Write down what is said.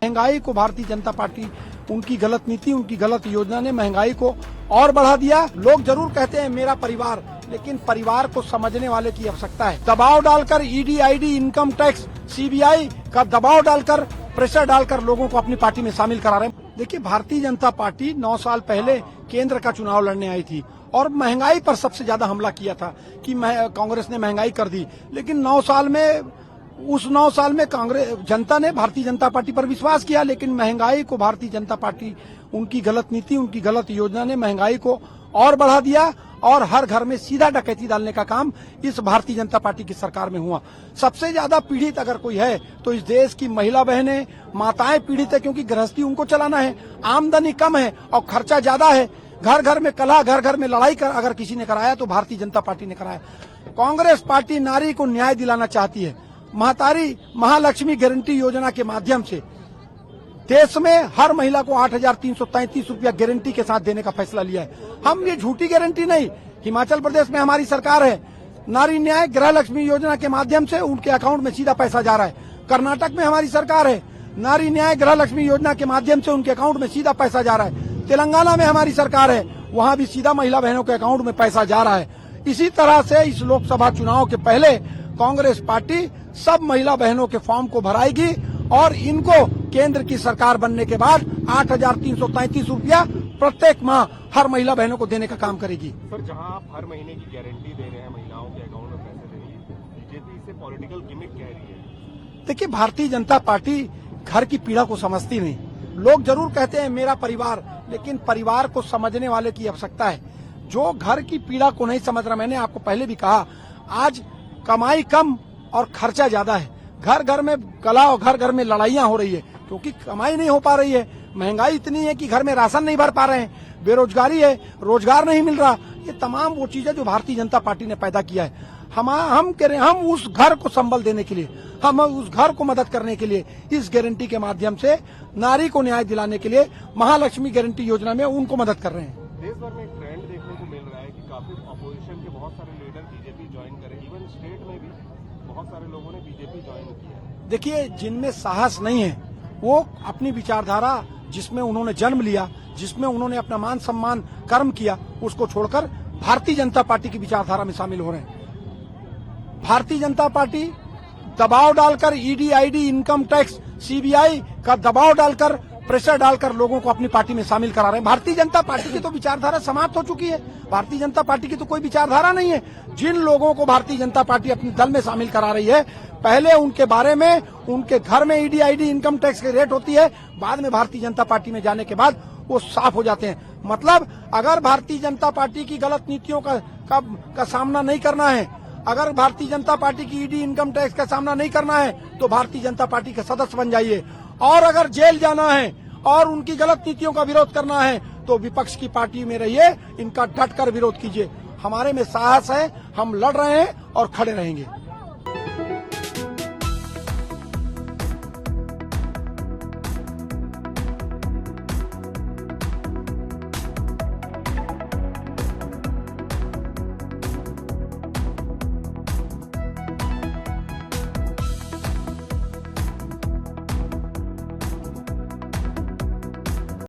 महंगाई को भारतीय जनता पार्टी, उनकी गलत नीति, उनकी गलत योजना ने महंगाई को और बढ़ा दिया। लोग जरूर कहते हैं मेरा परिवार, लेकिन परिवार को समझने वाले की आवश्यकता है। दबाव डालकर ED, ID, income tax, CBI का दबाव डालकर, प्रेशर डालकर लोगों को अपनी पार्टी में शामिल करा रहे हैं। देखिए, भारतीय जनता पार्टी 9 साल पहले केंद्र का चुनाव लड़ने आई थी और महंगाई पर सबसे ज्यादा हमला किया था कि कांग्रेस ने महंगाई कर दी। लेकिन 9 साल में कांग्रेस जनता ने भारतीय जनता पार्टी पर विश्वास किया, लेकिन महंगाई को भारतीय जनता पार्टी, उनकी गलत नीति, उनकी गलत योजना ने महंगाई को और बढ़ा दिया और हर घर में सीधा डकैती डालने का काम इस भारतीय जनता पार्टी की सरकार में हुआ। सबसे ज्यादा पीड़ित अगर कोई है तो इस देश की महिला बहनें, माताएं पीड़ित है, क्योंकि गृहस्थी उनको चलाना है, आमदनी कम है और खर्चा ज्यादा है। घर घर में कलह, घर घर में लड़ाई अगर किसी ने कराया तो भारतीय जनता पार्टी ने कराया। कांग्रेस पार्टी नारी को न्याय दिलाना चाहती है। महतारी महालक्ष्मी गारंटी योजना के माध्यम से देश में हर महिला को 8,333 रुपया गारंटी के साथ देने का फैसला लिया है। हम ये झूठी गारंटी नहीं, हिमाचल प्रदेश में हमारी सरकार है, नारी न्याय गृह लक्ष्मी योजना के माध्यम से उनके अकाउंट में सीधा पैसा जा रहा है। कर्नाटक में हमारी सरकार है, नारी न्याय गृह लक्ष्मी योजना के माध्यम से उनके अकाउंट में सीधा पैसा जा रहा है। तेलंगाना में हमारी सरकार है, वहां भी सीधा महिला बहनों के अकाउंट में पैसा जा रहा है। इसी तरह से इस लोकसभा चुनाव के पहले कांग्रेस पार्टी सब महिला बहनों के फॉर्म को भराएगी और इनको केंद्र की सरकार बनने के बाद 8,333 रुपया प्रत्येक माह हर महिला बहनों को देने का काम करेगी। सर, जहां आप हर महीने की गारंटी दे रहे हैं, महिलाओं के अकाउंट में पैसे दे रही है, बीजेपी इसे पॉलिटिकल गिमिक कह रही है। देखिए, भारतीय जनता पार्टी घर की पीड़ा को समझती नहीं। लोग जरूर कहते हैं मेरा परिवार, लेकिन परिवार को समझने वाले की आवश्यकता है। जो घर की पीड़ा को नहीं समझ रहा, मैंने आपको पहले भी कहा, आज कमाई कम और खर्चा ज्यादा है। घर घर में कलह और घर घर में लड़ाइयां हो रही है क्योंकि कमाई नहीं हो पा रही है। महंगाई इतनी है कि घर में राशन नहीं भर पा रहे हैं, बेरोजगारी है, रोजगार नहीं मिल रहा। ये तमाम वो चीजें जो भारतीय जनता पार्टी ने पैदा किया है। हम कह रहे हैं, हम उस घर को संबल देने के लिए, हम उस घर को मदद करने के लिए इस गारंटी के माध्यम से नारी को न्याय दिलाने के लिए महालक्ष्मी गारंटी योजना में उनको मदद कर रहे हैं। देश भर में एक ट्रेंड देखने को मिल रहा है कि काफी अपोजिशन के बहुत सारे लीडर बीजेपी ज्वाइन करें, इवन स्टेट में भी बहुत सारे लोगों ने बीजेपी ज्वाइन किया है। देखिए, जिनमें साहस नहीं है वो अपनी विचारधारा, जिसमें उन्होंने जन्म लिया, जिसमें उन्होंने अपना मान सम्मान कर्म किया, उसको छोड़कर भारतीय जनता पार्टी की विचारधारा में शामिल हो रहे हैं। भारतीय जनता पार्टी दबाव डालकर ED, ID, income tax, CBI का दबाव डालकर, प्रेशर डालकर लोगों को अपनी पार्टी में शामिल करा रहे हैं। भारतीय जनता पार्टी की तो विचारधारा समाप्त हो चुकी है। भारतीय जनता पार्टी की तो कोई विचारधारा नहीं है। जिन लोगों को भारतीय जनता पार्टी अपने दल में शामिल करा रही है, पहले उनके बारे में, उनके घर में ईडी, आईडी, इनकम टैक्स की रेट होती है, बाद में भारतीय जनता पार्टी में जाने के बाद वो साफ हो जाते हैं। मतलब अगर भारतीय जनता पार्टी की गलत नीतियों का सामना नहीं करना है, अगर भारतीय जनता पार्टी की ईडी, इनकम टैक्स का सामना नहीं करना है, तो भारतीय जनता पार्टी के सदस्य बन जाइए। और अगर जेल जाना है और उनकी गलत नीतियों का विरोध करना है तो विपक्ष की पार्टी में रहिए, इनका डटकर विरोध कीजिए। हमारे में साहस है, हम लड़ रहे हैं और खड़े रहेंगे।